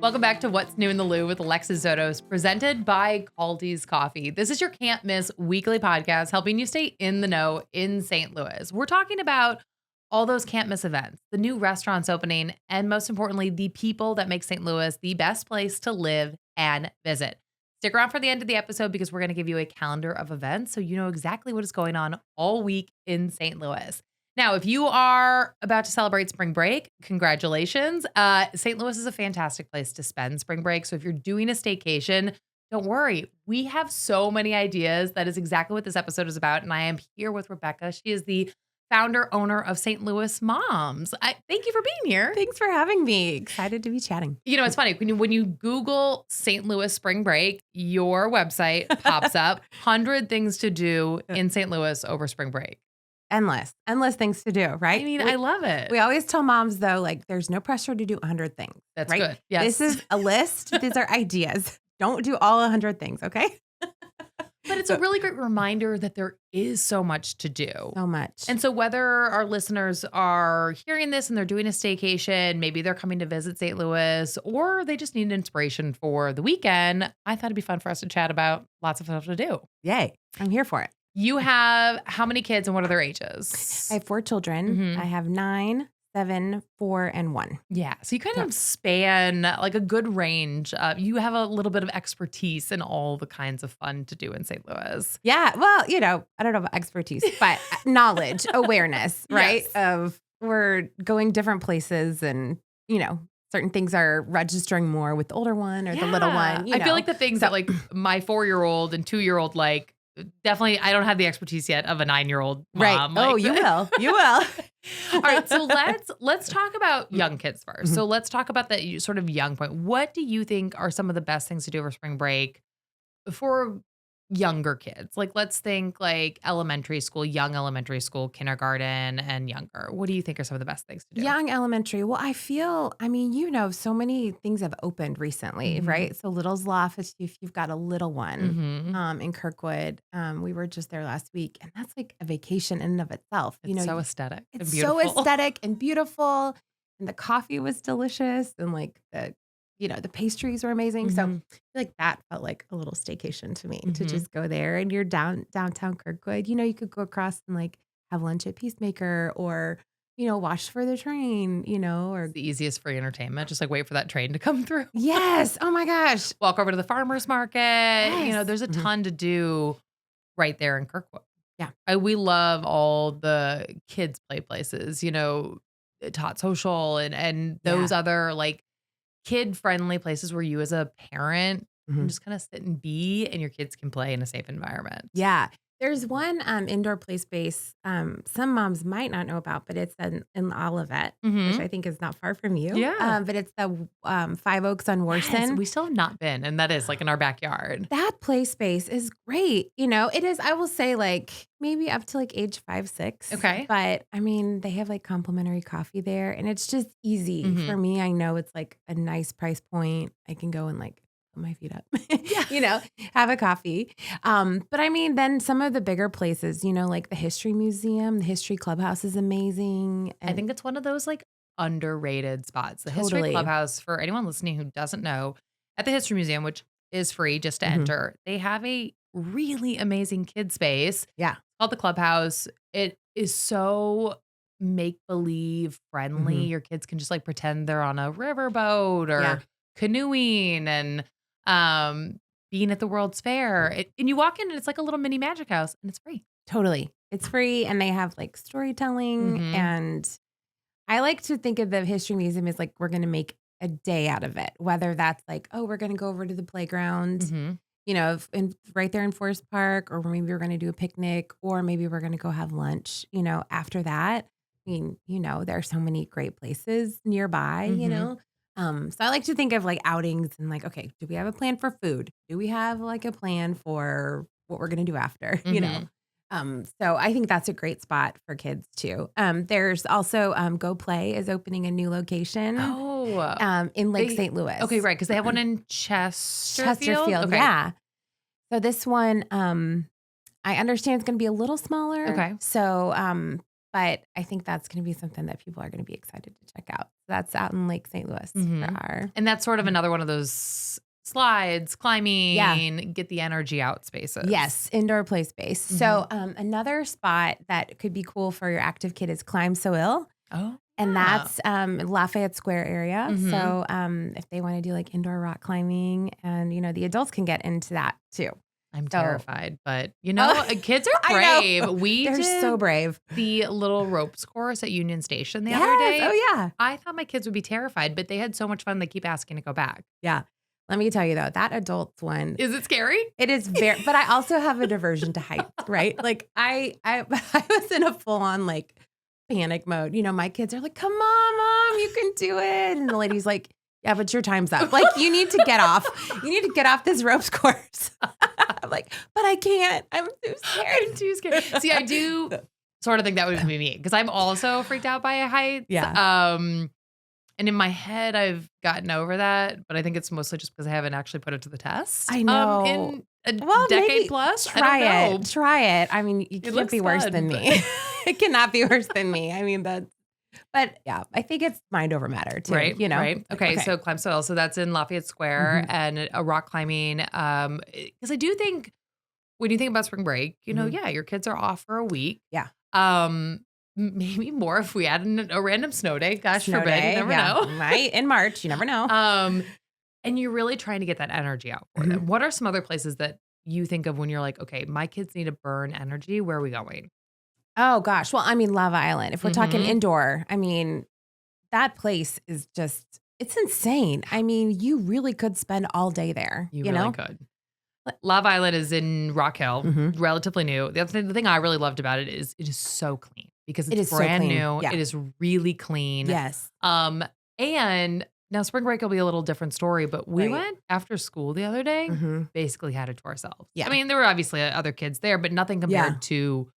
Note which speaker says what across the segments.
Speaker 1: Welcome back to What's New in the Lou with Alexis Zotos, presented by Kaldi's Coffee. This is your can't miss weekly podcast helping you stay in the know in St. Louis. We're talking about all those can't miss events, the new restaurants opening, and most importantly, the people that make St. Louis the best place to live and visit. Stick around for the end of the episode because we're going to give you a calendar of events so you know exactly what is going on all week in St. Louis. Now, if you are about to celebrate spring break, congratulations. St. Louis is a fantastic place to spend spring break. So if you're doing a staycation, don't worry. We have so many ideas. That is exactly what this episode is about. And I am here with Rebekah. She is the founder, owner of St. Louis Moms. Thank you for being here.
Speaker 2: Thanks for having me. Excited to be chatting.
Speaker 1: You know, it's funny. When you Google St. Louis spring break, your website pops up. 100 things to do in St. Louis over spring break.
Speaker 2: Endless things to do, right?
Speaker 1: I mean, I love it.
Speaker 2: We always tell moms, though, like, there's no pressure to do 100 things.
Speaker 1: That's
Speaker 2: right?
Speaker 1: good. Yes.
Speaker 2: This is a list. These are ideas. Don't do all 100 things, okay?
Speaker 1: But it's a really great reminder that there is so much to do.
Speaker 2: So much.
Speaker 1: And so whether our listeners are hearing this and they're doing a staycation, maybe they're coming to visit St. Louis, or they just need inspiration for the weekend, I thought it'd be fun for us to chat about lots of stuff to do.
Speaker 2: Yay. I'm here for it.
Speaker 1: You have how many kids and what are their ages?
Speaker 2: I have 4 children.
Speaker 1: Mm-hmm.
Speaker 2: I have 9, 7, 4, and 1.
Speaker 1: Yeah. So you kind of span like a good range. You have a little bit of expertise in all the kinds of fun to do in St. Louis.
Speaker 2: Yeah. Well, you know, I don't know about expertise, but knowledge, awareness, right?
Speaker 1: Yes.
Speaker 2: Of we're going different places and, you know, certain things are registering more with the older one or the little one. You know.
Speaker 1: I feel like the things that like my 4-year-old and 2-year-old like, definitely, I don't have the expertise yet of a 9-year-old mom.
Speaker 2: Right. Oh, you will. You will.
Speaker 1: All right. So let's talk about young kids first.
Speaker 2: Mm-hmm.
Speaker 1: So let's talk about that sort of young point. What do you think are some of the best things to do over spring break for younger kids? Like, let's think like elementary school, young elementary school, kindergarten, and younger. What do you think are some of the best things to do?
Speaker 2: Young elementary. Well, I mean, you know, so many things have opened recently,
Speaker 1: Mm-hmm.
Speaker 2: right? So Little's Loft, if you've got a little one
Speaker 1: Mm-hmm.
Speaker 2: in Kirkwood, we were just there last week, and that's like a vacation in and of itself.
Speaker 1: It's
Speaker 2: You know,
Speaker 1: so aesthetic.
Speaker 2: it's
Speaker 1: and
Speaker 2: so
Speaker 1: beautiful.
Speaker 2: aesthetic and beautiful, and the coffee was delicious, and like the pastries were amazing. So I
Speaker 1: Mhm.
Speaker 2: feel like that felt like a little staycation to me to
Speaker 1: Mhm.
Speaker 2: just go there. And you're downtown Kirkwood. You know, you could go across and like have lunch at Peacemaker or, you know, watch for the train, you know, or
Speaker 1: It's the easiest free entertainment. Just like wait for that train to come through.
Speaker 2: yes. Oh my gosh.
Speaker 1: Walk over to the farmer's market. You know,
Speaker 2: Yes.
Speaker 1: there's a
Speaker 2: Mhm.
Speaker 1: ton to do right there in Kirkwood.
Speaker 2: Yeah.
Speaker 1: We love all the kids play places, you know, Tot Social and those other like kid friendly places where you as a parent can
Speaker 2: Mhm.
Speaker 1: just kind of sit and be and your kids can play in a safe environment.
Speaker 2: Yeah. There's one indoor play space some moms might not know about, but it's in Olivet,
Speaker 1: Mhm.
Speaker 2: which I think is not far from you.
Speaker 1: Yeah.
Speaker 2: But it's the 5 Oaks on
Speaker 1: Yes,
Speaker 2: Worson.
Speaker 1: we still have not been, and that is like in our backyard.
Speaker 2: That play space is great. You know, it is, I will say, like maybe up to like age 5, 6.
Speaker 1: Okay.
Speaker 2: But I mean, they have like complimentary coffee there and it's just easy
Speaker 1: Mhm.
Speaker 2: for me. I know it's like a nice price point. I can go and like put my feet up,
Speaker 1: Yeah.
Speaker 2: you know, have a coffee. But I mean, then some of the bigger places, you know, like the History Museum, the History Clubhouse is amazing.
Speaker 1: I think it's one of those like underrated spots. The History
Speaker 2: Totally.
Speaker 1: Clubhouse, for anyone listening who doesn't know, at the History Museum, which is free just to
Speaker 2: Mhm.
Speaker 1: enter, they have a really amazing kid space
Speaker 2: Yeah.
Speaker 1: called the Clubhouse. It is so make believe friendly.
Speaker 2: Mhm.
Speaker 1: Your kids can just like pretend they're on a riverboat or
Speaker 2: Yeah.
Speaker 1: canoeing and being at the World's Fair. And you walk in and it's like a little mini magic house and it's free.
Speaker 2: Totally. It's free and they have like storytelling.
Speaker 1: Mhm.
Speaker 2: And I like to think of the History Museum as like we're going to make a day out of it, whether that's like, oh, we're going to go over to the playground,
Speaker 1: Mhm.
Speaker 2: you know, right there in Forest Park, or maybe we're going to do a picnic, or maybe we're going to go have lunch, you know, after that. I mean, you know, there are so many great places nearby, you
Speaker 1: Mhm.
Speaker 2: know. So I like to think of like outings and like, okay, do we have a plan for food? Do we have like a plan for what we're going to do after, you know? So I think that's a great spot for kids too. There's also Go Play is opening a new location in Lake
Speaker 1: They-
Speaker 2: St. Louis.
Speaker 1: Okay, right, because they have one in Chesterfield.
Speaker 2: Chesterfield,
Speaker 1: Okay.
Speaker 2: yeah. So this one, I understand it's going to be a little smaller.
Speaker 1: Okay.
Speaker 2: So But I think that's going to be something that people are going to be excited to check out. That's out in Lake St. Louis for our.
Speaker 1: And that's sort of another one of those slides, climbing, get the energy out spaces.
Speaker 2: Yes, indoor play space. So another spot that could be cool for your active kid is Climb So Ill.
Speaker 1: Oh.
Speaker 2: And that's Lafayette Square area. So if they want to do like indoor rock climbing, and the adults can get into that too.
Speaker 1: I'm terrified, but kids are brave.
Speaker 2: They're so brave.
Speaker 1: The little ropes course at Union Station the other day.
Speaker 2: Oh yeah.
Speaker 1: I thought my kids would be terrified, but they had so much fun. They keep asking to go back.
Speaker 2: Yeah. Let me tell you though, that adults one.
Speaker 1: Is it scary?
Speaker 2: It is very, but I also have a diversion to heights, right? Like I was in a full on like panic mode. My kids are like, come on, mom, you can do it. And the lady's like, yeah, but your time's up. Like you need to get off. You need to get off this ropes course. I'm like, but I can't. I'm too scared.
Speaker 1: I'm too scared. See, I do sort of think that would be me because I'm also freaked out by heights.
Speaker 2: Yeah.
Speaker 1: And in my head, I've gotten over that, but I think it's mostly just because I haven't actually put it to the test.
Speaker 2: I know.
Speaker 1: In a decade plus.
Speaker 2: Try
Speaker 1: I don't know.
Speaker 2: it. Try it. I mean, it can't be worse than me. It cannot be worse than me. I mean, but yeah, I think it's mind over matter too.
Speaker 1: Right. Right. Okay. So Climb Soil. So that's in Lafayette Square and a rock climbing. Because I do think when you think about spring break, your kids are off for a week.
Speaker 2: Yeah.
Speaker 1: Maybe more if we had a random snow day. Gosh forbid. You never know.
Speaker 2: Right. In March. You never know.
Speaker 1: And you're really trying to get that energy out for them. What are some other places that you think of when you're like, okay, my kids need to burn energy? Where are we going?
Speaker 2: Oh gosh. Well, I mean, Lava Island. If we're talking indoor, I mean, that place is it's insane. I mean, you really could spend all day there. You
Speaker 1: really
Speaker 2: know?
Speaker 1: Could. Lava Island is in Rock Hill, relatively new. The thing I really loved about it is so clean because it's brand new. Yeah. It is really clean.
Speaker 2: Yes.
Speaker 1: And now spring break will be a little different story, but we went after school the other day, basically had it to ourselves. Yeah. I mean, there were obviously other kids there, but nothing compared to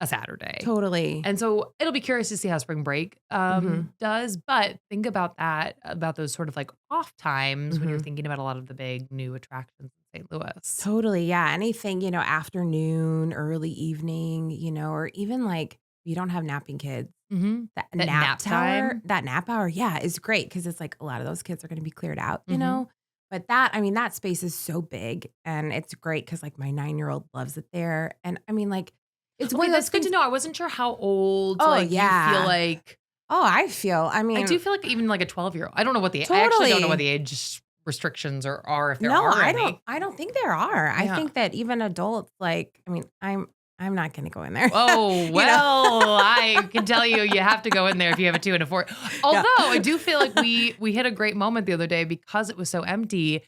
Speaker 1: a Saturday.
Speaker 2: Totally.
Speaker 1: And so it'll be curious to see how spring break does. But think about that, about those sort of like off times when you're thinking about a lot of the big new attractions in St. Louis.
Speaker 2: Totally. Yeah. Anything, afternoon, early evening, or even like you don't have napping kids. That nap time. That nap hour, is great because it's like a lot of those kids are going to be cleared out, But that space is so big and it's great because like my 9-year-old loves it there. And I mean, like, it's
Speaker 1: that's good to know. I wasn't sure how old.
Speaker 2: Oh,
Speaker 1: you feel like.
Speaker 2: Oh, I
Speaker 1: do feel like even like a 12-year-old. I don't know what I actually don't know what the age restrictions are if there are any.
Speaker 2: I don't think there are. Yeah. I think that even adults, like, I mean, I'm not going to go in there.
Speaker 1: Oh, well, I can tell you have to go in there if you have a 2 and a 4. Although I do feel like we hit a great moment the other day because it was so empty.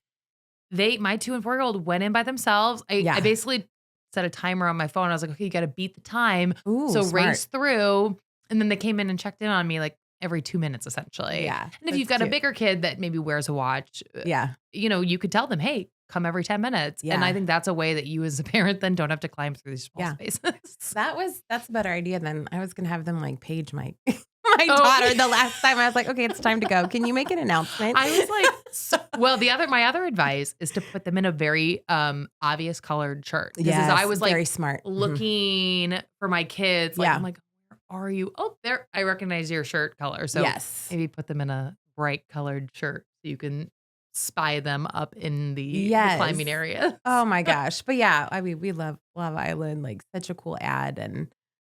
Speaker 1: My 2 and 4-year-old went in by themselves. I basically set a timer on my phone. I was like, okay, you got to beat the time.
Speaker 2: Ooh,
Speaker 1: so
Speaker 2: smart.
Speaker 1: Race through. And then they came in and checked in on me like every 2 minutes, essentially.
Speaker 2: Yeah.
Speaker 1: And if you've got a bigger kid that maybe wears a watch, you could tell them, hey, come every 10 minutes. Yeah. And I think that's a way that you as a parent then don't have to climb through these small spaces.
Speaker 2: That's a better idea than I was going to have them like page my daughter the last time. I was like, okay, it's time to go. Can you make an announcement?
Speaker 1: I was like, my other advice is to put them in a very obvious colored shirt.
Speaker 2: Yes,
Speaker 1: I was like
Speaker 2: very smart.
Speaker 1: Looking for my kids. Like, I'm like, where are you? Oh, there, I recognize your shirt color. So maybe put them in a bright colored shirt so you can spy them up in the climbing area.
Speaker 2: Oh my gosh. But yeah, I mean, we love Love Island, like such a cool ad and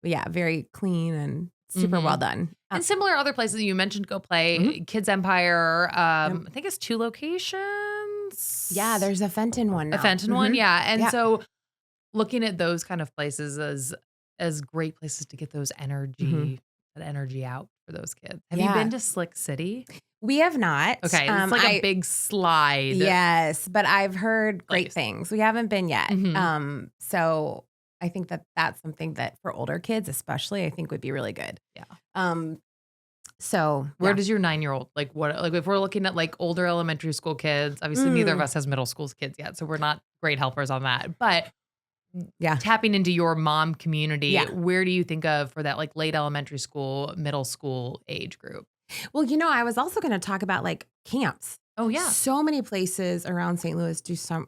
Speaker 2: very clean and super well done.
Speaker 1: And similar other places you mentioned, Go Play, Kids Empire. I think it's 2 locations.
Speaker 2: Yeah, there's a Fenton one now.
Speaker 1: A Fenton one, yeah. And so looking at those kind of places as great places to get those that energy out for those kids. Have you been to Slick City?
Speaker 2: We have not.
Speaker 1: Okay, it's like a big slide.
Speaker 2: Yes, but I've heard great things. We haven't been yet. So I think that's something that for older kids, especially, I think would be really good.
Speaker 1: Yeah.
Speaker 2: So
Speaker 1: where does your 9-year-old if we're looking at like older elementary school kids, obviously neither of us has middle school kids yet, so we're not great helpers on that. But tapping into your mom community, where do you think of for that like late elementary school, middle school age group?
Speaker 2: Well, I was also going to talk about like camps.
Speaker 1: Oh yeah.
Speaker 2: So many places around St. Louis do some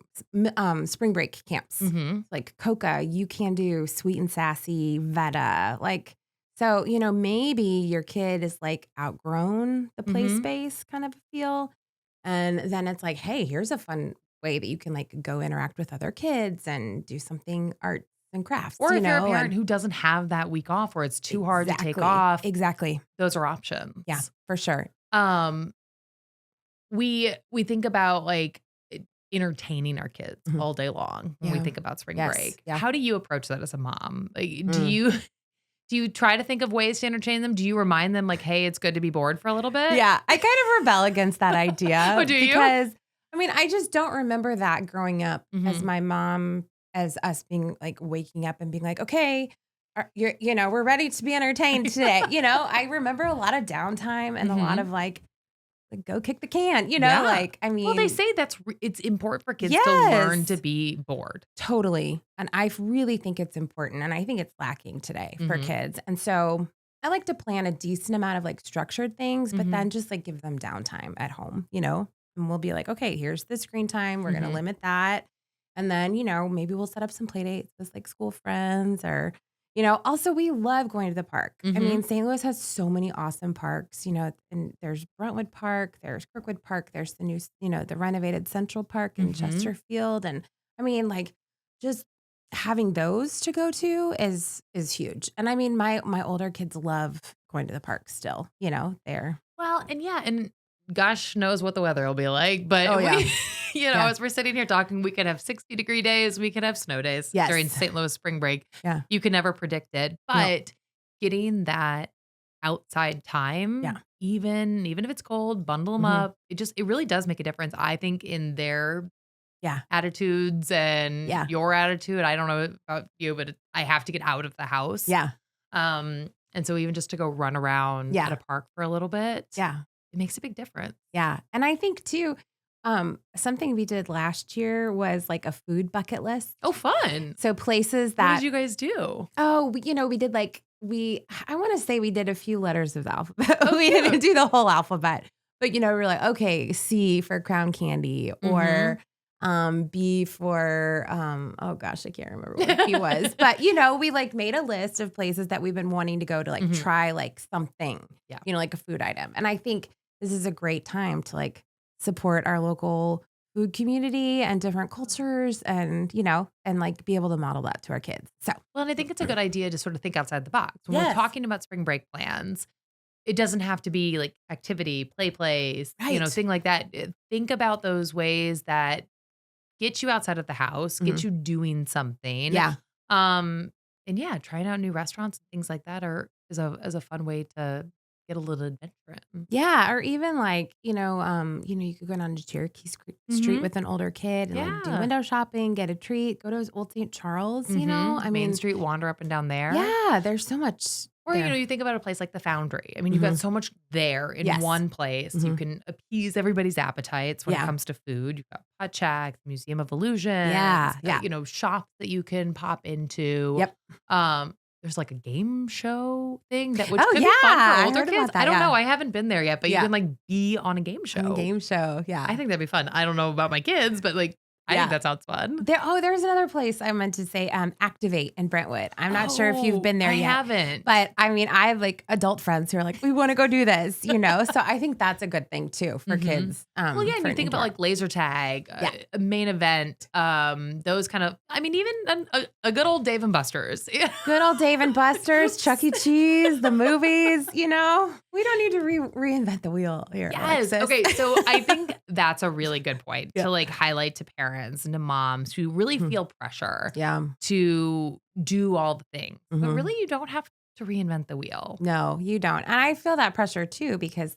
Speaker 2: spring break camps. Like Coca, you can do Sweet and Sassy, Veta, like So, maybe your kid is like outgrown the play
Speaker 1: Mhm.
Speaker 2: space kind of feel. And then it's like, hey, here's a fun way that you can like go interact with other kids and do something arts and crafts,
Speaker 1: Or if you're a
Speaker 2: and
Speaker 1: parent who doesn't have that week off or it's too hard to take
Speaker 2: exactly,
Speaker 1: off,
Speaker 2: exactly.
Speaker 1: those are
Speaker 2: Yeah,
Speaker 1: options.
Speaker 2: for sure.
Speaker 1: Um, we think about, like, entertaining our kids
Speaker 2: Mhm.
Speaker 1: all day long when we
Speaker 2: Yeah.
Speaker 1: think about spring
Speaker 2: Yes.
Speaker 1: break.
Speaker 2: Yeah.
Speaker 1: How do you approach that as a mom? Like, do
Speaker 2: Mm.
Speaker 1: you do you try to think of ways to entertain them? Do you remind them, like, "Hey, it's good to be bored for a little bit?"
Speaker 2: Yeah, I kind of rebel against that
Speaker 1: Oh,
Speaker 2: idea
Speaker 1: do you?
Speaker 2: because I just don't remember that growing up as
Speaker 1: Mhm.
Speaker 2: my mom, as us being like waking up and being like, okay, we're ready to be entertained today. I remember a lot of downtime and a lot
Speaker 1: Mhm.
Speaker 2: of like go kick the can,
Speaker 1: Yeah. Well, they say it's important for kids to learn to
Speaker 2: yes,
Speaker 1: be bored.
Speaker 2: totally. And I really think it's important. And I think it's lacking today for
Speaker 1: Mhm.
Speaker 2: kids. And so I like to plan a decent amount of like structured things, but
Speaker 1: Mhm.
Speaker 2: then just like give them downtime at home. And we'll be like, okay, here's the screen time. We're going to
Speaker 1: Mhm.
Speaker 2: limit that. And then, maybe we'll set up some play dates with like school friends or, also we love going to the park.
Speaker 1: Mhm.
Speaker 2: St. Louis has so many awesome parks, and there's Brentwood Park, there's Kirkwood Park, there's the new, the renovated Central Park in
Speaker 1: Mhm.
Speaker 2: Chesterfield. And like just having those to go to is huge. And my older kids love going to the park still, they're
Speaker 1: Well, and yeah, and gosh knows what the weather will be like, but
Speaker 2: oh yeah.
Speaker 1: we
Speaker 2: Yeah.
Speaker 1: as we're sitting here talking, we could have 60-degree days, we could have snow days during
Speaker 2: Yes.
Speaker 1: St. Louis spring break.
Speaker 2: Yeah.
Speaker 1: You can never predict it,
Speaker 2: No.
Speaker 1: but getting that outside
Speaker 2: Yeah.
Speaker 1: time, even if it's cold, bundle them
Speaker 2: Mhm.
Speaker 1: up. It really does make a difference, I think, in their
Speaker 2: Yeah.
Speaker 1: attitudes and
Speaker 2: Yeah.
Speaker 1: your attitude. I don't know about you, but I have to get out of the house.
Speaker 2: Yeah.
Speaker 1: And so even just to go run around at
Speaker 2: Yeah.
Speaker 1: a park for a little bit,
Speaker 2: Yeah.
Speaker 1: it makes a big difference.
Speaker 2: Yeah. And I think too, something we did last year was like a food bucket list.
Speaker 1: Oh, fun.
Speaker 2: So places
Speaker 1: What did
Speaker 2: that
Speaker 1: you guys do?
Speaker 2: we did like I want to say we did a few letters of the alphabet.
Speaker 1: Oh,
Speaker 2: We didn't
Speaker 1: cute.
Speaker 2: do the whole alphabet. But we're like, okay, C for crown candy
Speaker 1: Mhm.
Speaker 2: or B for oh gosh, I can't remember what B was. But we like made a list of places that we've been wanting to go to like
Speaker 1: Mhm.
Speaker 2: try like something,
Speaker 1: Yeah.
Speaker 2: like a food item. And I think this is a great time to like support our local food community and different cultures and and like be able to model that to our kids. So
Speaker 1: Well, and I think it's a good idea to sort of think outside the box. When we're
Speaker 2: yes.
Speaker 1: talking about spring break plans, it doesn't have to be like activity, play place,
Speaker 2: Right.
Speaker 1: thing like that. Think about those ways that get you outside of the house, get
Speaker 2: Mhm.
Speaker 1: you doing something.
Speaker 2: Yeah.
Speaker 1: Um, and yeah, trying out new restaurants and things like that is a fun way to get a little adventure in.
Speaker 2: Yeah, or even like, you could go down to Cherokee Street
Speaker 1: Mhm.
Speaker 2: with an older kid and like do
Speaker 1: Yeah.
Speaker 2: window shopping, get a treat, go to Old St. Charles.
Speaker 1: Main Street, wander up and down there.
Speaker 2: Yeah, there's so much
Speaker 1: Or,
Speaker 2: there.
Speaker 1: you think about a place like the Foundry. I mean, you've got
Speaker 2: Mhm.
Speaker 1: so much there in
Speaker 2: Yes.
Speaker 1: one place. You
Speaker 2: Mhm.
Speaker 1: can appease everybody's appetites when it
Speaker 2: Yeah.
Speaker 1: comes to food. You've got Putt Shack, Museum of Illusions,
Speaker 2: Yeah. Yeah.
Speaker 1: shops that you can pop into.
Speaker 2: Yep.
Speaker 1: There's like a game show thing which
Speaker 2: Oh
Speaker 1: could
Speaker 2: yeah,
Speaker 1: be fun for
Speaker 2: I
Speaker 1: older
Speaker 2: heard
Speaker 1: kids.
Speaker 2: about
Speaker 1: I
Speaker 2: that.
Speaker 1: don't know.
Speaker 2: Yeah.
Speaker 1: I haven't been there yet, but you
Speaker 2: Yeah.
Speaker 1: can like be on a game
Speaker 2: On a
Speaker 1: show.
Speaker 2: game show. Yeah.
Speaker 1: I think that'd be fun. I don't know about my kids, but like I think
Speaker 2: Yeah.
Speaker 1: that sounds fun.
Speaker 2: There's another place I meant to say, Activate in Brentwood. I'm not sure if you've
Speaker 1: Oh,
Speaker 2: been there
Speaker 1: I
Speaker 2: yet.
Speaker 1: haven't.
Speaker 2: But I have like adult friends who are like, we want to go do this, So I think that's a good thing too for
Speaker 1: Mhm.
Speaker 2: kids.
Speaker 1: Well, yeah, and
Speaker 2: For
Speaker 1: you
Speaker 2: an
Speaker 1: think about
Speaker 2: indoor.
Speaker 1: like laser tag,
Speaker 2: Yeah.
Speaker 1: a main event, those kind of. I mean, even a good old Dave and Buster's.
Speaker 2: Good old Dave and Buster's, Chuck E. Cheese, the movies, We don't need to reinvent the wheel here,
Speaker 1: Yes.
Speaker 2: Alexis.
Speaker 1: Okay. So I think that's a really good point
Speaker 2: Yeah.
Speaker 1: to like highlight to parents and to moms who really
Speaker 2: Mhm.
Speaker 1: feel pressure
Speaker 2: Yeah.
Speaker 1: to do all the things, but
Speaker 2: Mhm.
Speaker 1: really you don't have to reinvent the wheel.
Speaker 2: No, you don't. And I feel that pressure too, because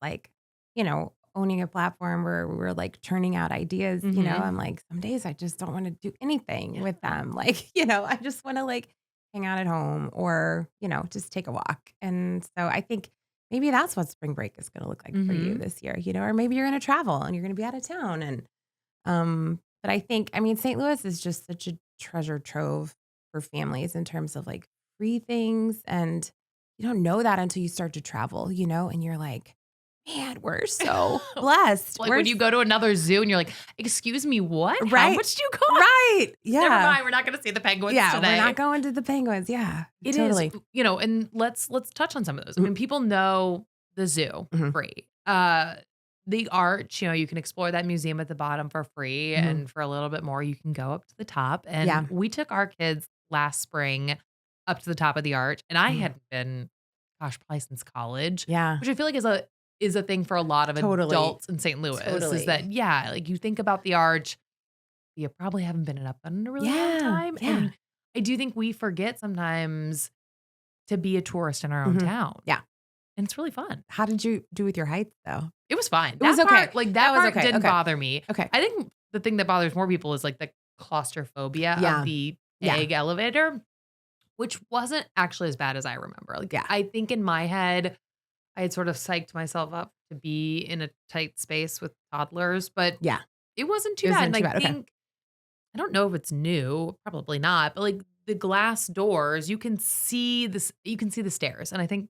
Speaker 2: owning a platform where we're like churning out ideas,
Speaker 1: Mhm.
Speaker 2: I'm like, some days I just don't want to do anything with
Speaker 1: Yeah.
Speaker 2: them. Like, I just want to like hang out at home or, just take a walk. And so I think maybe that's what spring break is going to look like for you
Speaker 1: Mhm.
Speaker 2: this year, or maybe you're going to travel and you're going to be out of town. And, but I think, St. Louis is just such a treasure trove for families in terms of like free things. And you don't know that until you start to travel, and you're like, man, we're so blessed.
Speaker 1: Like when you go to another zoo and you're like, excuse me, what? How
Speaker 2: Right.
Speaker 1: much do you cost?
Speaker 2: Right. Yeah.
Speaker 1: Never mind. We're not going to see the penguins
Speaker 2: Yeah,
Speaker 1: today.
Speaker 2: we're not going to the penguins. Yeah,
Speaker 1: It
Speaker 2: totally.
Speaker 1: is, and let's touch on some of those. I mean, people know the zoo
Speaker 2: Mhm.
Speaker 1: free. The arch, you can explore that museum at the bottom for free.
Speaker 2: Mhm.
Speaker 1: And for a little bit more, you can go up to the top. And
Speaker 2: Yeah.
Speaker 1: we took our kids last spring up to the top of the arch. And I
Speaker 2: Mhm.
Speaker 1: hadn't been, probably since college,
Speaker 2: Yeah,
Speaker 1: which I feel like is a thing for a lot of
Speaker 2: Totally.
Speaker 1: adults in St. Louis.
Speaker 2: Totally.
Speaker 1: Is that, like you think about the arch, you probably haven't been up in a really long
Speaker 2: Yeah,
Speaker 1: time.
Speaker 2: yeah.
Speaker 1: And I do think we forget sometimes to be a tourist in our own
Speaker 2: Mhm.
Speaker 1: town.
Speaker 2: Yeah.
Speaker 1: And it's really fun.
Speaker 2: How did you do with your heights though?
Speaker 1: It was fine.
Speaker 2: It was
Speaker 1: That
Speaker 2: okay.
Speaker 1: part, like
Speaker 2: That
Speaker 1: that
Speaker 2: was
Speaker 1: part
Speaker 2: okay.
Speaker 1: didn't
Speaker 2: Okay.
Speaker 1: bother me.
Speaker 2: Okay.
Speaker 1: I think the thing that bothers more people is like the claustrophobia
Speaker 2: Yeah.
Speaker 1: of the
Speaker 2: Yeah.
Speaker 1: egg elevator, which wasn't actually as bad as I remember. Like
Speaker 2: Yeah.
Speaker 1: I think in my head, I had sort of psyched myself up to be in a tight space with toddlers, but
Speaker 2: Yeah.
Speaker 1: it wasn't too
Speaker 2: It
Speaker 1: bad.
Speaker 2: wasn't
Speaker 1: And
Speaker 2: too
Speaker 1: I
Speaker 2: bad. Okay.
Speaker 1: think I don't know if it's new, probably not, but like the glass doors, you can see the stairs. And I think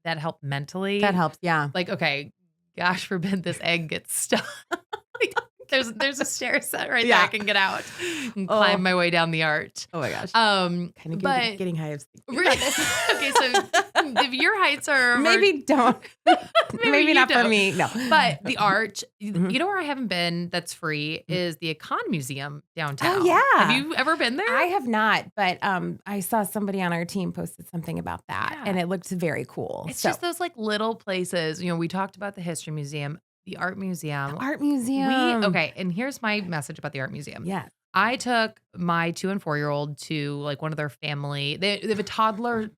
Speaker 1: that helped mentally.
Speaker 2: That helps. Yeah.
Speaker 1: Like, okay, gosh forbid this egg gets stuck. Like, there's a stair set right there. I
Speaker 2: Yeah.
Speaker 1: can get out and
Speaker 2: Oh.
Speaker 1: climb my way down the arch.
Speaker 2: Oh my gosh.
Speaker 1: Kind
Speaker 2: Kind
Speaker 1: but
Speaker 2: of getting high of
Speaker 1: okay, so if your heights are
Speaker 2: maybe don't. Maybe
Speaker 1: you
Speaker 2: not for
Speaker 1: don't.
Speaker 2: me. No.
Speaker 1: But the arch,
Speaker 2: Mhm.
Speaker 1: you know where I haven't been that's free is the Econ Museum downtown.
Speaker 2: yeah.
Speaker 1: Have you ever been there?
Speaker 2: I have not, but I saw somebody on our team posted something about that,
Speaker 1: Yeah.
Speaker 2: and it looked very cool.
Speaker 1: It's
Speaker 2: So,
Speaker 1: just those like little places. We talked about the History Museum, the Art Museum.
Speaker 2: art museum.
Speaker 1: Okay, and here's my message about the Art Museum.
Speaker 2: Yeah.
Speaker 1: I took my 2 and 4-year-old to like one of their family. They have a toddler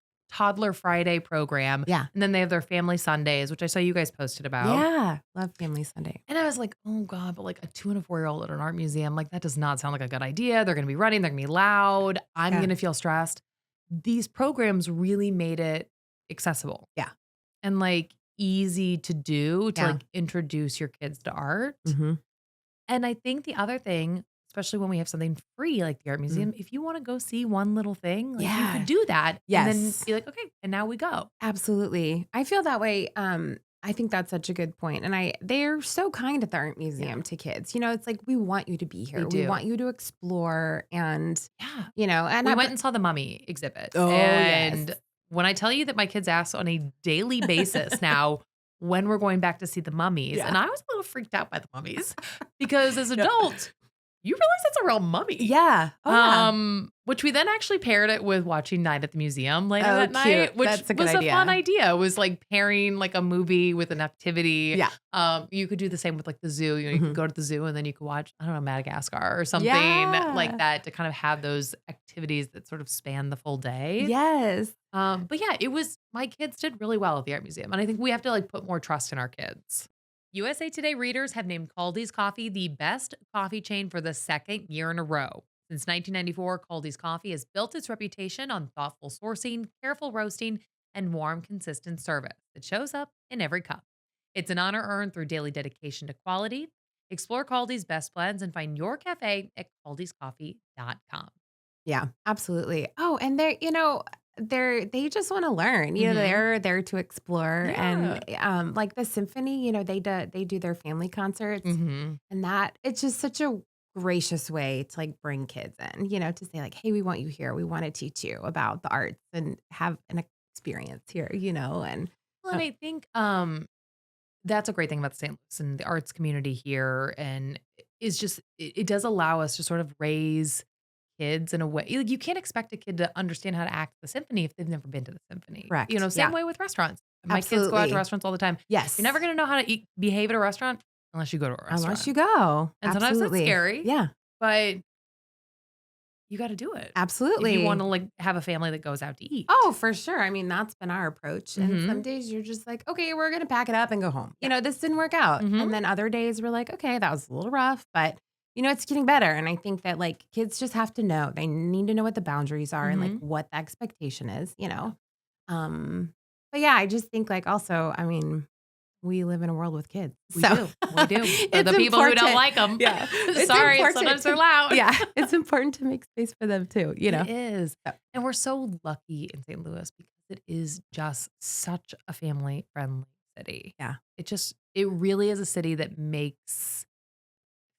Speaker 1: Friday program.
Speaker 2: Yeah.
Speaker 1: And then they have their family Sundays, which I saw you guys posted about.
Speaker 2: Yeah. Love Family Sunday.
Speaker 1: And I was like, oh God, but like a 2 and a 4-year-old at an art museum, like that does not sound like a good idea. They're going to be running, they're going to be loud. I'm
Speaker 2: Yeah.
Speaker 1: going to feel stressed. These programs really made it accessible.
Speaker 2: Yeah.
Speaker 1: And like easy to do to
Speaker 2: Yeah.
Speaker 1: like introduce your kids to art.
Speaker 2: Mm-hmm.
Speaker 1: And I think the other thing, especially when we have something free like the art museum, if you want to go see one little thing, like you
Speaker 2: Yeah.
Speaker 1: could do that. And then
Speaker 2: Yes.
Speaker 1: be like, okay, and now we go.
Speaker 2: Absolutely. I feel that way. I think that's such a good point. And they're so kind at the art museum to kids. It's like, we want you to be here. We
Speaker 1: do.
Speaker 2: want you to explore and,
Speaker 1: Yeah.
Speaker 2: and
Speaker 1: We went and saw the Mummy exhibit.
Speaker 2: Oh,
Speaker 1: and
Speaker 2: yes.
Speaker 1: when I tell you that my kids ask on a daily basis now when we're going back to see the mummies,
Speaker 2: Yeah.
Speaker 1: and I was a little freaked out by the mummies because as adults, you realize that's a real mummy.
Speaker 2: Yeah. Oh, yeah.
Speaker 1: Which we then actually paired it with watching Night at the Museum later that night,
Speaker 2: cute.
Speaker 1: which
Speaker 2: That's a good
Speaker 1: was
Speaker 2: idea.
Speaker 1: a fun idea. It was like pairing like a movie with an activity.
Speaker 2: Yeah.
Speaker 1: You could do the same with like the zoo. You could go to the zoo and then you could watch, I don't know, Madagascar or something
Speaker 2: Yeah.
Speaker 1: like that to kind of have those activities that sort of span the full day.
Speaker 2: Yes.
Speaker 1: But yeah, my kids did really well at the art museum. And I think we have to like put more trust in our kids. USA Today readers have named Kaldi's Coffee the best coffee chain for the second year in a row. Since 1994, Kaldi's Coffee has built its reputation on thoughtful sourcing, careful roasting, and warm, consistent service that shows up in every cup. It's an honor earned through daily dedication to quality. Explore Kaldi's best blends and find your cafe at kaldiscoffee.com.
Speaker 2: Yeah, absolutely. Oh, and they just want to learn.
Speaker 1: Mhm.
Speaker 2: They're there to explore,
Speaker 1: Yeah.
Speaker 2: and like the symphony, they do their family concerts,
Speaker 1: Mm-hmm.
Speaker 2: and that it's just such a gracious way to like bring kids in, to say like, hey, we want you here. We want to teach you about the arts and have an experience here, and
Speaker 1: Well, and I think that's a great thing about St. Louis and the arts community here, and is just it does allow us to sort of raise kids in a way. Like, you can't expect a kid to understand how to act the symphony if they've never been to the symphony.
Speaker 2: Correct.
Speaker 1: Same
Speaker 2: Yeah.
Speaker 1: way with restaurants. My kids go out
Speaker 2: Absolutely.
Speaker 1: to restaurants all the time.
Speaker 2: yes,
Speaker 1: You're never going to know how to behave at a restaurant unless you go to a restaurant.
Speaker 2: unless you go.
Speaker 1: And sometimes that's
Speaker 2: Absolutely.
Speaker 1: scary.
Speaker 2: Yeah,
Speaker 1: But you got to do it.
Speaker 2: absolutely.
Speaker 1: If you want to like have a family that goes out to eat.
Speaker 2: Oh, for sure. I mean, that's been our approach. And
Speaker 1: Mhm.
Speaker 2: some days you're just like, okay, we're going to pack it up and go home. This didn't work out.
Speaker 1: Mhm.
Speaker 2: And then other days we're like, okay, that was a little rough, but it's getting better. And I think that like kids just have to know, they need to know what the boundaries are and like what the expectation is. But yeah, I just think like also, I mean, we live in a world with kids.
Speaker 1: We
Speaker 2: so
Speaker 1: do. We do. For
Speaker 2: it's
Speaker 1: the people who don't
Speaker 2: important.
Speaker 1: like them.
Speaker 2: Yeah. It's
Speaker 1: Sorry,
Speaker 2: important
Speaker 1: sometimes
Speaker 2: to-
Speaker 1: they're loud.
Speaker 2: Yeah. It's important to make space for them too,
Speaker 1: It is.
Speaker 2: So.
Speaker 1: And we're so lucky in St. Louis because it is just such a family friendly city.
Speaker 2: Yeah.
Speaker 1: It really is a city that makes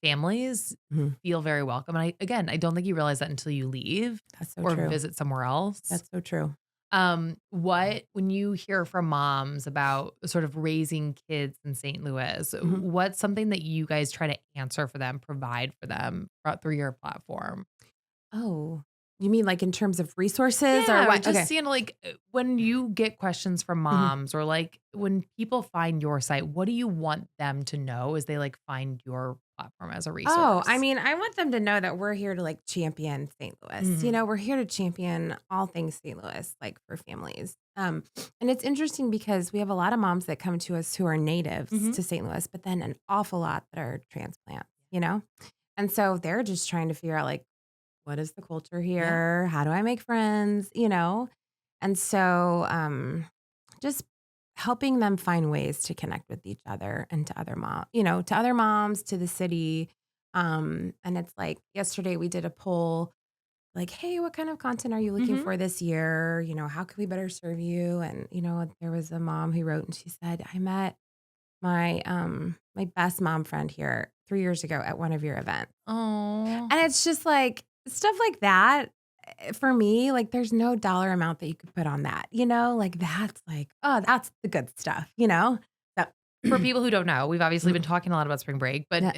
Speaker 1: families
Speaker 2: Mhm.
Speaker 1: feel very welcome. And I don't think you realize that until you leave
Speaker 2: That's so
Speaker 1: or
Speaker 2: true.
Speaker 1: visit somewhere else.
Speaker 2: That's so true.
Speaker 1: When you hear from moms about sort of raising kids in St. Louis,
Speaker 2: Mhm.
Speaker 1: what's something that you guys try to answer for them, provide for them through your platform?
Speaker 2: Oh, you mean like in terms of resources or
Speaker 1: Yeah, or
Speaker 2: what?
Speaker 1: just
Speaker 2: Okay.
Speaker 1: seeing like when you get questions from
Speaker 2: Mhm.
Speaker 1: moms or like when people find your site, what do you want them to know as they like find your platform as a
Speaker 2: Oh, I
Speaker 1: resource?
Speaker 2: mean, I want them to know that we're here to like champion St. Louis.
Speaker 1: Mhm.
Speaker 2: We're here to champion all things St. Louis, like for families. And it's interesting because we have a lot of moms that come to us who are natives
Speaker 1: Mhm.
Speaker 2: to St. Louis, but then an awful lot that are transplants. And so they're just trying to figure out like, what is the culture
Speaker 1: Yeah.
Speaker 2: here? How do I make friends? And so just helping them find ways to connect with each other and to other moms, to the city. And it's like yesterday we did a poll like, hey, what kind of content are you looking
Speaker 1: Mhm.
Speaker 2: for this year? How can we better serve you? And there was a mom who wrote and she said, I met my best mom friend here 3 years ago at one of your events.
Speaker 1: Oh.
Speaker 2: And it's just like stuff like that for me, like there's no dollar amount that you could put on that. Like that's like, oh, that's the good stuff. So
Speaker 1: For people who don't know, we've obviously been
Speaker 2: Mhm.
Speaker 1: talking a lot about spring break, but
Speaker 2: Yeah.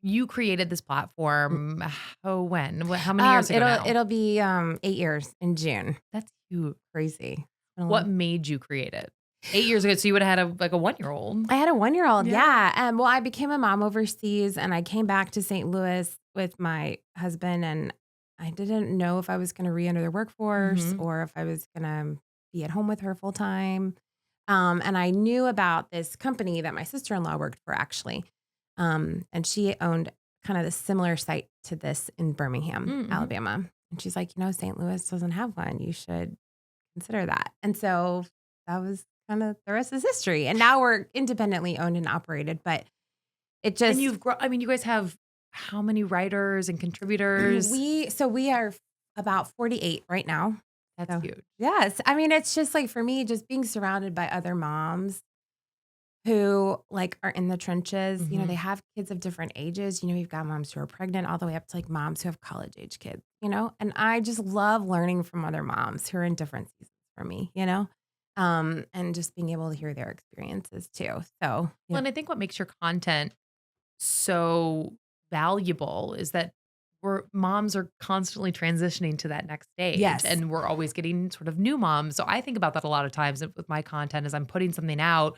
Speaker 1: you created this
Speaker 2: Mm.
Speaker 1: platform. How many years ago now?
Speaker 2: It'll be 8 years in June.
Speaker 1: That's huge.
Speaker 2: Crazy. Been a
Speaker 1: What
Speaker 2: long
Speaker 1: made you create it? 8 years ago, so you would have had a 1-year-old.
Speaker 2: I had a 1-year-old,
Speaker 1: Yeah.
Speaker 2: yeah. Well, I became a mom overseas and I came back to St. Louis with my husband and I didn't know if I was gonna reenter the workforce
Speaker 1: Mhm.
Speaker 2: or if I was gonna be at home with her full time. And I knew about this company that my sister-in-law worked for actually. And she owned kind of the similar site to this in Birmingham,
Speaker 1: Mhm.
Speaker 2: Alabama. And she's like, St. Louis doesn't have one. You should consider that. And so that was kind of the rest is history. And now we're independently owned and operated, but it
Speaker 1: And
Speaker 2: just
Speaker 1: you've grown. I mean, you guys have how many writers and contributors?
Speaker 2: we are about 48 right now.
Speaker 1: That's
Speaker 2: So
Speaker 1: huge.
Speaker 2: yes, I mean it's just like for me, just being surrounded by other moms who like are in the trenches. They
Speaker 1: Mhm.
Speaker 2: have kids of different ages. You've got moms who are pregnant all the way up to like moms who have college age kids. And I just love learning from other moms who are in different seasons for me. And just being able to hear their experiences too. So,
Speaker 1: Well, and I think what makes your content so valuable is that moms are constantly transitioning to that next stage
Speaker 2: yes.
Speaker 1: and we're always getting sort of new moms. So I think about that a lot of times with my content as I'm putting something out.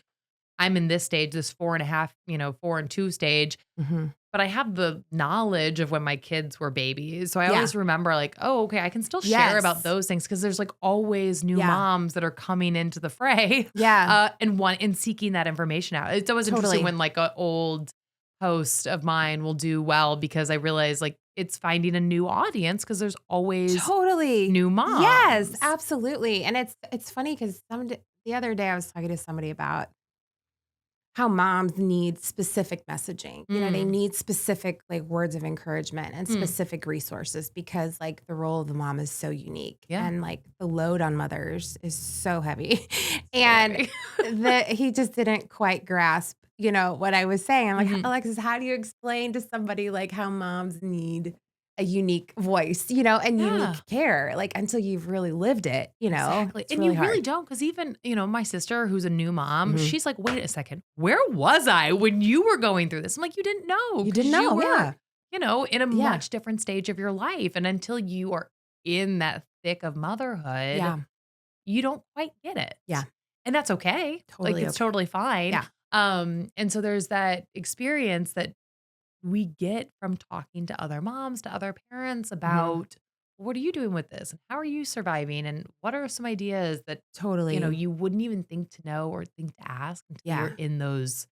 Speaker 1: I'm in this stage, this 4.5, 4 and 2 stage,
Speaker 2: Mhm.
Speaker 1: but I have the knowledge of when my kids were babies. So I
Speaker 2: Yeah.
Speaker 1: always remember like, oh, okay, I can still share about
Speaker 2: Yes.
Speaker 1: those things because there's like always new
Speaker 2: Yeah.
Speaker 1: moms that are coming into the fray
Speaker 2: Yeah.
Speaker 1: and seeking that information out. It's always interesting
Speaker 2: Totally.
Speaker 1: when like an old post of mine will do well because I realize like it's finding a new audience because there's always
Speaker 2: Totally.
Speaker 1: new
Speaker 2: Yes,
Speaker 1: moms.
Speaker 2: absolutely. And it's funny because the other day I was talking to somebody about how moms need specific messaging. They
Speaker 1: Mm,
Speaker 2: need specific like words of encouragement and
Speaker 1: mm,
Speaker 2: specific resources because like the role of the mom is so unique
Speaker 1: yeah.
Speaker 2: and like the load on mothers is so heavy.
Speaker 1: So
Speaker 2: And
Speaker 1: heavy.
Speaker 2: he just didn't quite grasp, what I was saying. I'm like,
Speaker 1: Mhm.
Speaker 2: Alexis, how do you explain to somebody like how moms need a unique voice, and
Speaker 1: Yeah.
Speaker 2: unique care, like until you've really lived it,
Speaker 1: Exactly,
Speaker 2: it's
Speaker 1: and
Speaker 2: really
Speaker 1: you really
Speaker 2: hard.
Speaker 1: don't, because even, my sister who's a new mom,
Speaker 2: Mhm.
Speaker 1: she's like, "Wait a second, where was I when you were going through this?" I'm like, "You didn't know
Speaker 2: You
Speaker 1: because
Speaker 2: didn't
Speaker 1: you
Speaker 2: know.
Speaker 1: were,
Speaker 2: Yeah.
Speaker 1: in a
Speaker 2: Yeah.
Speaker 1: much different stage of your life, and until you are in that thick of motherhood,
Speaker 2: Yeah.
Speaker 1: you don't quite get it."
Speaker 2: Yeah.
Speaker 1: And that's okay, like,
Speaker 2: Totally
Speaker 1: it's
Speaker 2: okay.
Speaker 1: totally fine,
Speaker 2: Yeah.
Speaker 1: and so there's that experience that we get from talking to other moms, to other parents
Speaker 2: Mhm.
Speaker 1: about what are you doing with this and how are you surviving and what are some ideas that
Speaker 2: Totally.
Speaker 1: you wouldn't even think to know or think to ask until you're
Speaker 2: Yeah.
Speaker 1: in those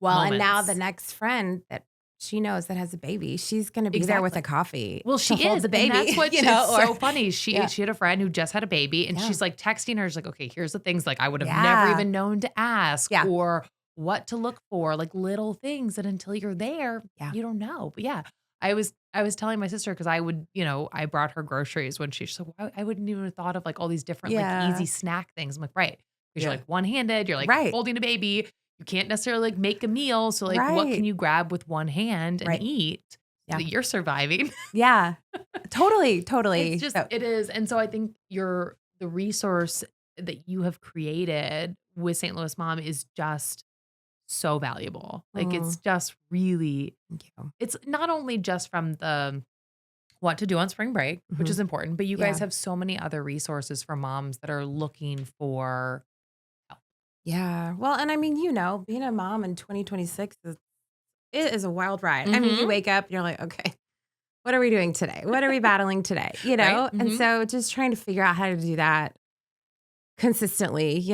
Speaker 2: Well, and now the
Speaker 1: moments.
Speaker 2: next friend that she knows that has a baby, she's gonna be there with a
Speaker 1: Exactly.
Speaker 2: coffee
Speaker 1: Well,
Speaker 2: to
Speaker 1: she
Speaker 2: hold
Speaker 1: is,
Speaker 2: the
Speaker 1: and
Speaker 2: baby,
Speaker 1: that's what it's
Speaker 2: or
Speaker 1: so funny. She
Speaker 2: yeah.
Speaker 1: she had a friend who just had a baby, and
Speaker 2: Yeah.
Speaker 1: she's like texting her. She's like, "Okay, here's the things like I would have never
Speaker 2: Yeah.
Speaker 1: even known to ask,
Speaker 2: Yeah.
Speaker 1: or what to look for, like little things that until you're there,
Speaker 2: Yeah.
Speaker 1: you don't know." But yeah, I was telling my sister because I would, I brought her groceries when she's like, I wouldn't even have thought of like all these different like easy
Speaker 2: Yeah.
Speaker 1: snack things. I'm like, right. because you're
Speaker 2: Yeah.
Speaker 1: like one-handed, you're like
Speaker 2: Right.
Speaker 1: holding a baby. You can't necessarily like make a meal. So like what can
Speaker 2: Right.
Speaker 1: you grab with one hand and
Speaker 2: Right.
Speaker 1: eat so
Speaker 2: Yeah.
Speaker 1: that you're surviving?
Speaker 2: Yeah. Totally. Totally.
Speaker 1: It's just,
Speaker 2: So,
Speaker 1: it is. And so I think the resource that you have created with St. Louis Mom is just so valuable. Like it's
Speaker 2: mm,
Speaker 1: just really,
Speaker 2: thank you.
Speaker 1: it's not only just from the what to do on spring break, which
Speaker 2: Mhm.
Speaker 1: is important, but you guys
Speaker 2: Yeah.
Speaker 1: have so many other resources for moms that are looking for help.
Speaker 2: Yeah. Well, and I mean, being a mom in 2026 it is a wild ride. I mean, you
Speaker 1: Mhm.
Speaker 2: wake up and you're like, okay, what are we doing today? What are we battling today?
Speaker 1: Right?
Speaker 2: And
Speaker 1: Mhm.
Speaker 2: so just trying to figure out how to do that consistently,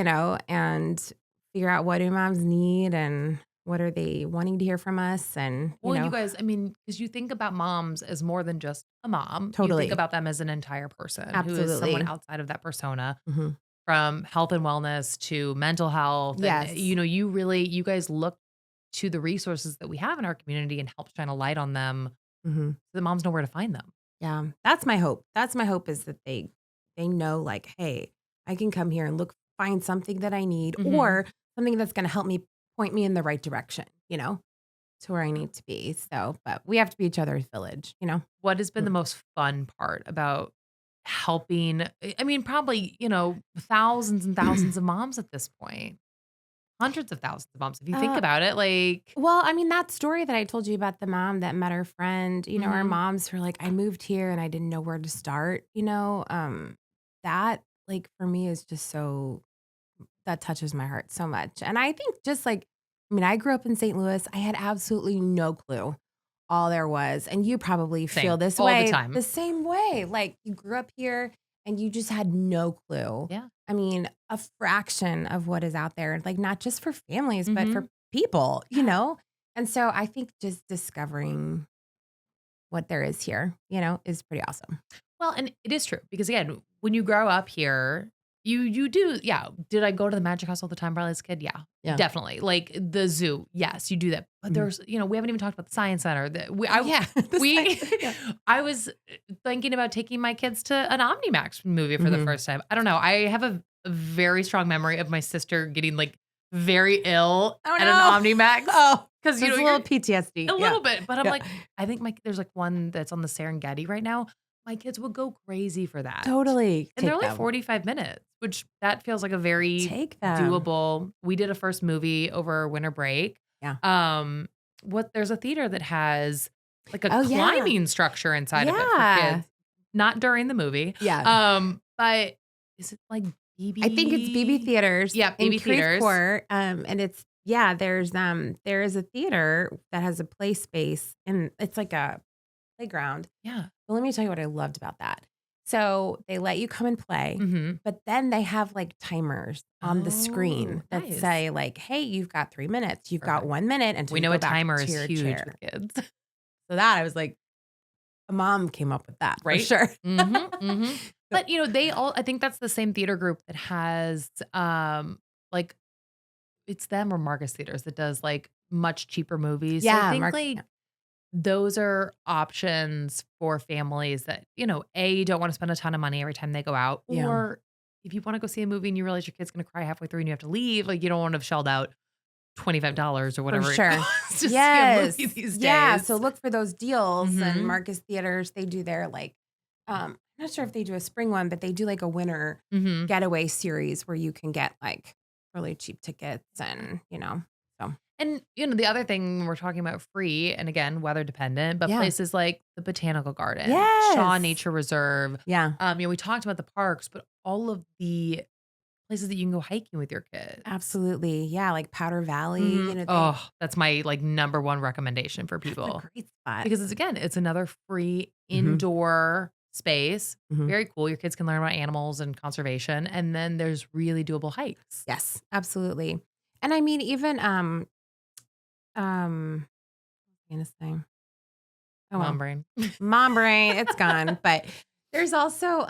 Speaker 2: and figure out what do moms need and what are they wanting to hear from us and,
Speaker 1: Well, you guys, I mean, because you think about moms as more than just a mom. You think
Speaker 2: totally.
Speaker 1: about them as an entire person who is someone
Speaker 2: Absolutely.
Speaker 1: outside of that persona,
Speaker 2: Mhm.
Speaker 1: from health and wellness to mental health. And,
Speaker 2: Yes.
Speaker 1: you guys look to the resources that we have in our community and help shine a light on them
Speaker 2: Mhm.
Speaker 1: so the moms know where to find them.
Speaker 2: Yeah. That's my hope. That's my hope is that they know like, hey, I can come here and find something that I need
Speaker 1: Mhm.
Speaker 2: or something that's going to help me point me in the right direction, to where I need to be. So, but we have to be each other's village.
Speaker 1: What has been
Speaker 2: Mm.
Speaker 1: the most fun part about helping? I mean, probably, thousands and thousands of moms at this point, hundreds of thousands of moms. If you think
Speaker 2: Uh,
Speaker 1: about it, like,
Speaker 2: well, I mean, that story that I told you about the mom that met her friend, our
Speaker 1: mhm,
Speaker 2: moms were like, I moved here and I didn't know where to start, that like for me is just so that touches my heart so much. And I think just like, I mean, I grew up in St. Louis. I had absolutely no clue all there was. And you probably feel
Speaker 1: same
Speaker 2: this
Speaker 1: all the
Speaker 2: way,
Speaker 1: time.
Speaker 2: the same way. Like you grew up here and you just had no clue.
Speaker 1: Yeah.
Speaker 2: I mean, a fraction of what is out there, like not just for families, but
Speaker 1: Mhm.
Speaker 2: for people,
Speaker 1: Yeah.
Speaker 2: And so I think just discovering what there is here, is pretty awesome.
Speaker 1: Well, and it is true because again, when you grow up here, you do, yeah. Did I go to the Magic House all the time probably as a kid? Yeah,
Speaker 2: Yeah.
Speaker 1: definitely. Like the zoo, yes, you do that. But
Speaker 2: Mhm.
Speaker 1: there's, we haven't even talked about the Science Center. That we,
Speaker 2: Oh,
Speaker 1: I,
Speaker 2: yeah.
Speaker 1: we,
Speaker 2: Yeah.
Speaker 1: I was thinking about taking my kids to an Omnimax movie for the
Speaker 2: Mhm.
Speaker 1: first time. I don't know. I have a very strong memory of my sister getting like very ill
Speaker 2: Oh,
Speaker 1: at an
Speaker 2: no.
Speaker 1: Omnimax
Speaker 2: Oh,
Speaker 1: because
Speaker 2: so it's a little PTSD.
Speaker 1: a
Speaker 2: Yeah.
Speaker 1: little bit, but I'm
Speaker 2: Yeah.
Speaker 1: like, I think there's like one that's on the Serengeti right now. My kids would go crazy for that.
Speaker 2: Totally.
Speaker 1: And they're
Speaker 2: Take
Speaker 1: only
Speaker 2: them.
Speaker 1: 45 minutes, which that feels like a very
Speaker 2: Take them.
Speaker 1: doable. We did a first movie over winter break.
Speaker 2: Yeah.
Speaker 1: There's a theater that has like a
Speaker 2: Oh, yeah.
Speaker 1: climbing structure inside of it for
Speaker 2: Yeah.
Speaker 1: kids, not during the movie.
Speaker 2: Yeah.
Speaker 1: But is it like
Speaker 2: I think it's BB
Speaker 1: BB?
Speaker 2: Theaters
Speaker 1: Yeah,
Speaker 2: in
Speaker 1: BB theaters.
Speaker 2: Court. And it's there is a theater that has a play space and it's like a playground.
Speaker 1: Yeah.
Speaker 2: But let me tell you what I loved about that. So they let you come and play,
Speaker 1: Mhm.
Speaker 2: but then they have like timers on the
Speaker 1: Oh,
Speaker 2: screen that
Speaker 1: nice.
Speaker 2: say like, hey, you've got 3 minutes. You've got
Speaker 1: Perfect.
Speaker 2: 1 minute until
Speaker 1: We
Speaker 2: you
Speaker 1: know
Speaker 2: go
Speaker 1: a
Speaker 2: back
Speaker 1: timer
Speaker 2: to
Speaker 1: is
Speaker 2: your
Speaker 1: huge
Speaker 2: chair.
Speaker 1: with kids,
Speaker 2: So that I was like, a mom came up with that for
Speaker 1: right?
Speaker 2: sure.
Speaker 1: Mhm, mhm. But, they all I think that's the same theater group that has, like it's them or Marcus Theaters that does, like, much cheaper movies. So I
Speaker 2: Yeah,
Speaker 1: think,
Speaker 2: Mark.
Speaker 1: like,
Speaker 2: Yeah.
Speaker 1: those are options for families that, A, don't wanna spend a ton of money every time they go out,
Speaker 2: Yeah.
Speaker 1: or if you wanna go see a movie and you realize your kid's gonna cry halfway through and you have to leave, like, you don't wanna have shelled out $25 or
Speaker 2: For
Speaker 1: whatever it
Speaker 2: sure.
Speaker 1: costs to see a
Speaker 2: Yes.
Speaker 1: movie these
Speaker 2: Yeah,
Speaker 1: days.
Speaker 2: so look for those deals and
Speaker 1: Mhm,
Speaker 2: Marcus Theaters, they do their like I'm not sure if they do a spring one, but they do like a winter
Speaker 1: mhm.
Speaker 2: getaway series where you can get like really cheap tickets and, so
Speaker 1: And, the other thing when we're talking about free, and again, weather dependent, but
Speaker 2: yeah.
Speaker 1: places like the Botanical Garden, Shaw
Speaker 2: Yes.
Speaker 1: Nature Reserve,
Speaker 2: Yeah,
Speaker 1: we talked about the parks, but all of the places that you can go hiking with your kids.
Speaker 2: absolutely. Yeah, like Powder Valley, they
Speaker 1: Oh, that's my like number one recommendation for
Speaker 2: that's a
Speaker 1: people
Speaker 2: great spot.
Speaker 1: because it's another free
Speaker 2: Mhm,
Speaker 1: indoor space.
Speaker 2: mhm.
Speaker 1: Very cool. Your kids can learn about animals and conservation. And then there's really doable hikes.
Speaker 2: Yes, absolutely. And I mean even what was I gonna say? Oh
Speaker 1: Mom
Speaker 2: well.
Speaker 1: brain.
Speaker 2: Mom brain, it's gone. But there's also,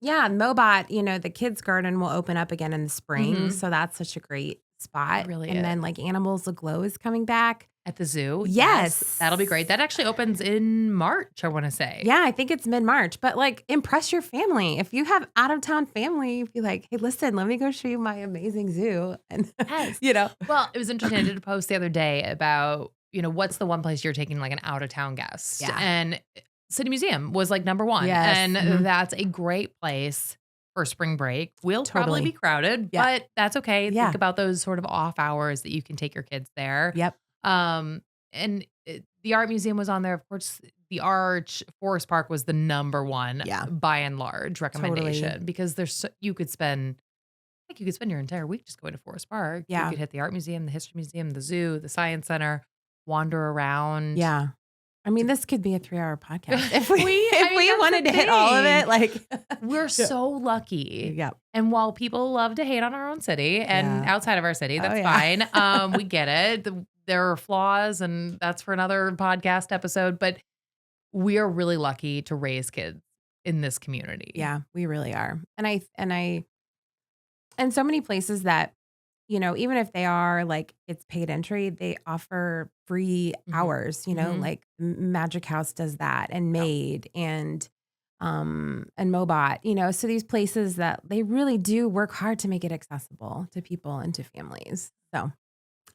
Speaker 2: Mobot, the kids' garden will open up again in the spring.
Speaker 1: Mhm.
Speaker 2: So that's such a great
Speaker 1: It
Speaker 2: spot.
Speaker 1: really
Speaker 2: And
Speaker 1: is.
Speaker 2: then like Animals Aglow is coming back.
Speaker 1: At the zoo?
Speaker 2: Yes.
Speaker 1: That'll be great. That actually opens in March, I wanna say.
Speaker 2: Yeah, I think it's mid-March, but like impress your family. If you have out of town family, be like, hey, listen, let me go show you my amazing zoo. And
Speaker 1: Yes.
Speaker 2: you know,
Speaker 1: Well, it was interesting. I did a post the other day about, what's the one place you're taking like an out of town guest?
Speaker 2: Yeah.
Speaker 1: And City Museum was like number one.
Speaker 2: Yes.
Speaker 1: And
Speaker 2: Mhm.
Speaker 1: that's a great place for spring break. Will probably
Speaker 2: Totally.
Speaker 1: be crowded,
Speaker 2: Yeah.
Speaker 1: but that's okay.
Speaker 2: Yeah.
Speaker 1: Think about those sort of off hours that you can take your kids there.
Speaker 2: Yep.
Speaker 1: And the art museum was on there. Of course, the Arch Forest Park was the number one
Speaker 2: Yeah.
Speaker 1: by and large recommendation
Speaker 2: Totally.
Speaker 1: because you could spend your entire week just going to Forest Park. You
Speaker 2: Yeah.
Speaker 1: could hit the art museum, the history museum, the zoo, the science center, wander around.
Speaker 2: Yeah. I mean, this could be a 3-hour podcast. If we
Speaker 1: that's
Speaker 2: wanted
Speaker 1: the
Speaker 2: to hit all of
Speaker 1: thing.
Speaker 2: it, like
Speaker 1: We're so lucky.
Speaker 2: yeah.
Speaker 1: And while people love to hate on our own city and
Speaker 2: Yeah.
Speaker 1: outside of our city, that's
Speaker 2: yeah.
Speaker 1: fine. We get it. There are flaws, and that's for another podcast episode. But we are really lucky to raise kids in this community.
Speaker 2: Yeah, we really are. And so many places that, even if they are like it's paid entry, they offer free
Speaker 1: Mhm.
Speaker 2: hours,
Speaker 1: Mhm.
Speaker 2: like Magic House does that and Maid and Mobot, so these places that they really do work hard to make it accessible to people and to families. So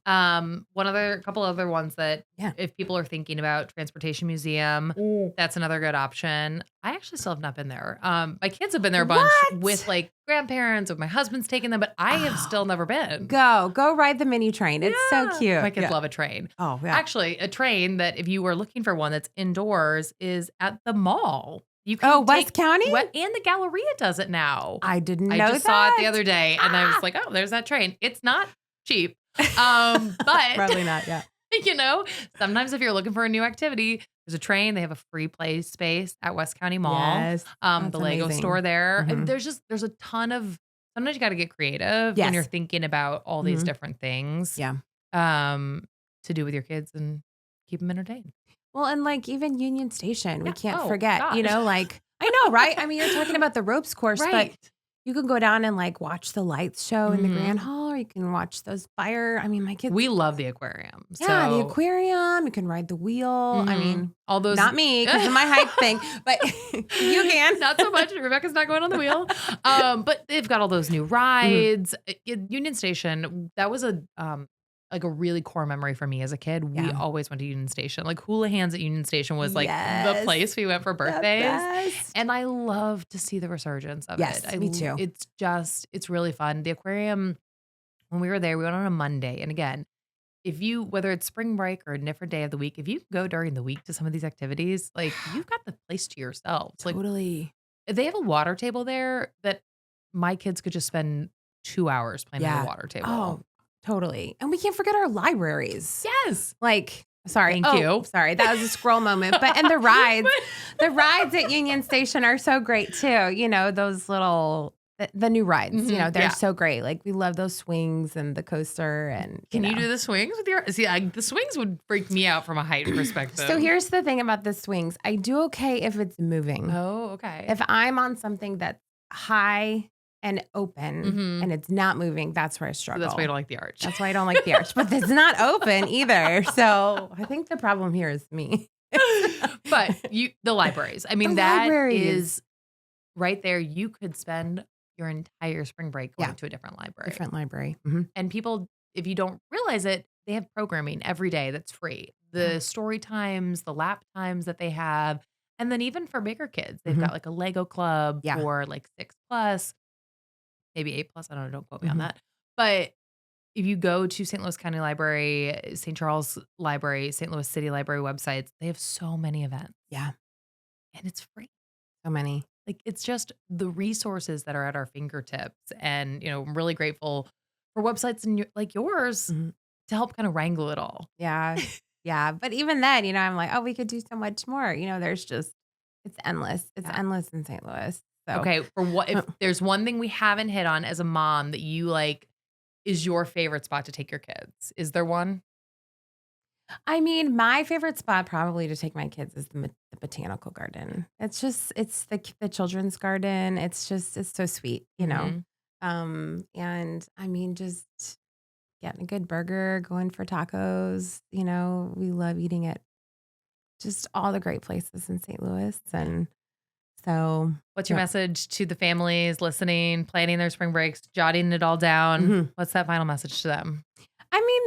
Speaker 1: Couple other ones that
Speaker 2: Yeah.
Speaker 1: if people are thinking about Transportation Museum, that's another good option. I actually still have not been there. My kids have been there a bunch
Speaker 2: What?
Speaker 1: with like grandparents, or my husband's taken them, but I have still never been.
Speaker 2: go ride the mini train. It's so cute.
Speaker 1: My kids
Speaker 2: Yeah.
Speaker 1: love a train.
Speaker 2: Oh, yeah.
Speaker 1: Actually, a train that if you were looking for one that's indoors is at the mall. You can
Speaker 2: Oh, West County?
Speaker 1: And the Galleria does it now.
Speaker 2: I didn't know
Speaker 1: I just
Speaker 2: that.
Speaker 1: saw it the other day and I was like, oh, there's that train. It's not cheap. But
Speaker 2: Probably not, yeah.
Speaker 1: Sometimes if you're looking for a new activity, there's a train. They have a free play space at West County Mall.
Speaker 2: Yes.
Speaker 1: The Lego
Speaker 2: amazing.
Speaker 1: store there.
Speaker 2: Mhm.
Speaker 1: And there's a ton of, sometimes you got to get creative
Speaker 2: Yes.
Speaker 1: when you're thinking about all these
Speaker 2: Mhm.
Speaker 1: different things.
Speaker 2: Yeah.
Speaker 1: To do with your kids and keep them entertained.
Speaker 2: Well, and like even Union Station, we
Speaker 1: Yeah.
Speaker 2: can't
Speaker 1: Oh,
Speaker 2: forget,
Speaker 1: gosh.
Speaker 2: like I know, right? I mean, you're talking about the ropes course,
Speaker 1: Right.
Speaker 2: but you can go down and like watch the lights show in the
Speaker 1: Mhm.
Speaker 2: Grand Hall, or you can watch those fire. I mean, my kids.
Speaker 1: We love the aquarium.
Speaker 2: Yeah, the
Speaker 1: So,
Speaker 2: aquarium. You can ride the wheel. I
Speaker 1: Mhm.
Speaker 2: mean,
Speaker 1: all those
Speaker 2: not me because of my height thing, but you can.
Speaker 1: Not so much. Rebecca's not going on the wheel. But they've got all those new rides. Union Station, that was like a really core memory for me as a kid. We
Speaker 2: Yeah.
Speaker 1: always went to Union Station. Like Hula Hands at Union Station was like the
Speaker 2: Yes.
Speaker 1: place we went for
Speaker 2: The
Speaker 1: birthdays.
Speaker 2: best.
Speaker 1: And I love to see the resurgence of
Speaker 2: Yes,
Speaker 1: it.
Speaker 2: me too.
Speaker 1: It's really fun. The aquarium, when we were there, we went on a Monday. And again, whether it's spring break or a different day of the week, if you go during the week to some of these activities, like you've got the place to yourselves. Like
Speaker 2: Totally.
Speaker 1: they have a water table there that my kids could just spend 2 hours playing on
Speaker 2: Yeah.
Speaker 1: the water table.
Speaker 2: Oh, totally. And we can't forget our libraries.
Speaker 1: Yes.
Speaker 2: Like, sorry.
Speaker 1: Thank you.
Speaker 2: Sorry. That was a scroll moment. But and the rides at Union Station are so great too. Those little the new rides,
Speaker 1: Mhm,
Speaker 2: they're
Speaker 1: yeah.
Speaker 2: so great. Like we love those swings and the coaster and
Speaker 1: Can you do the swings with your? See, the swings would freak me out from a height perspective.
Speaker 2: So here's the thing about the swings. I do okay if it's moving.
Speaker 1: Oh, okay.
Speaker 2: If I'm on something that's high and open
Speaker 1: Mhm.
Speaker 2: and it's not moving, that's where I
Speaker 1: So
Speaker 2: struggle.
Speaker 1: that's why you don't like the arch.
Speaker 2: That's why I don't like the arch. But it's not open either. So I think the problem here is me.
Speaker 1: But the libraries. I mean,
Speaker 2: The
Speaker 1: that
Speaker 2: libraries.
Speaker 1: is right there. You could spend your entire spring break going
Speaker 2: Yeah.
Speaker 1: to a different library.
Speaker 2: Different library. Mhm.
Speaker 1: And people, if you don't realize it, they have programming every day that's free. The story times, the lap times that they have. And then even for bigger kids, they've
Speaker 2: Mhm.
Speaker 1: got like a Lego club
Speaker 2: Yeah.
Speaker 1: for like 6+, maybe 8+. I don't know. Don't quote me on
Speaker 2: Mhm.
Speaker 1: that. But if you go to St. Louis County Library, St. Charles Library, St. Louis City Library websites, they have so many events.
Speaker 2: Yeah.
Speaker 1: And it's free.
Speaker 2: So many.
Speaker 1: Like it's just the resources that are at our fingertips. And, I'm really grateful for websites like yours
Speaker 2: Mhm.
Speaker 1: to help kind of wrangle it all.
Speaker 2: Yeah. Yeah. But even then, I'm like, oh, we could do so much more. It's endless. It's
Speaker 1: Yeah.
Speaker 2: endless in St. Louis. So
Speaker 1: Okay. If there's one thing we haven't hit on as a mom that you like is your favorite spot to take your kids, is there one?
Speaker 2: I mean, my favorite spot probably to take my kids is the botanical garden. It's the children's garden. It's so sweet,
Speaker 1: Mhm.
Speaker 2: And I mean, just getting a good burger, going for tacos. We love eating at just all the great places in St. Louis. And so
Speaker 1: What's your message to the families listening, planning their spring breaks, jotting it all down?
Speaker 2: Mhm.
Speaker 1: What's that final message to them?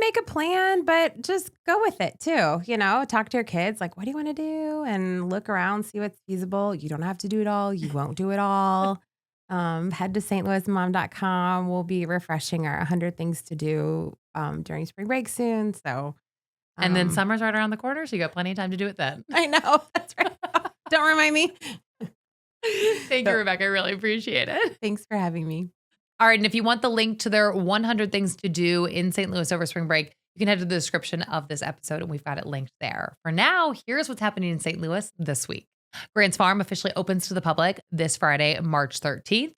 Speaker 2: make a plan, but just go with it too. Talk to your kids, like, what do you want to do? And look around, see what's feasible. You don't have to do it all. You won't do it all. Head to stlouismom.com. We'll be refreshing our 100 things to do during spring break soon. So,
Speaker 1: And then summer's right around the corner, so you got plenty of time to do it then.
Speaker 2: I know. That's right. Don't remind me.
Speaker 1: Thank you, Rebekah. I really appreciate it.
Speaker 2: Thanks for having me.
Speaker 1: All right. And if you want the link to their 100 things to do in St. Louis over spring break, you can head to the description of this episode and we've got it linked there. For now, here's what's happening in St. Louis this week. Grants Farm officially opens to the public this Friday, March 13th.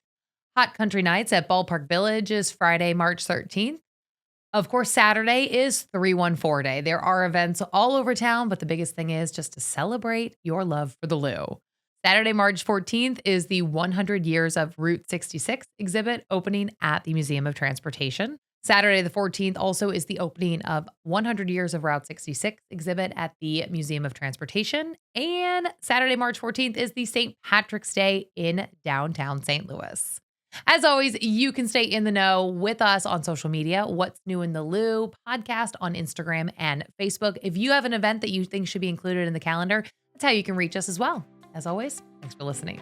Speaker 1: Hot Country Nights at Ballpark Village is Friday, March 13th. Of course, Saturday is 314 Day. There are events all over town, but the biggest thing is just to celebrate your love for the Lou. Saturday, March 14th is the 100 Years of Route 66 exhibit opening at the Museum of Transportation. Saturday, the 14th also is the opening of 100 Years of Route 66 exhibit at the Museum of Transportation. And Saturday, March 14th is the St. Patrick's Day in downtown St. Louis. As always, you can stay in the know with us on social media. What's New in the Lou podcast on Instagram and Facebook. If you have an event that you think should be included in the calendar, that's how you can reach us as well. As always, thanks for listening.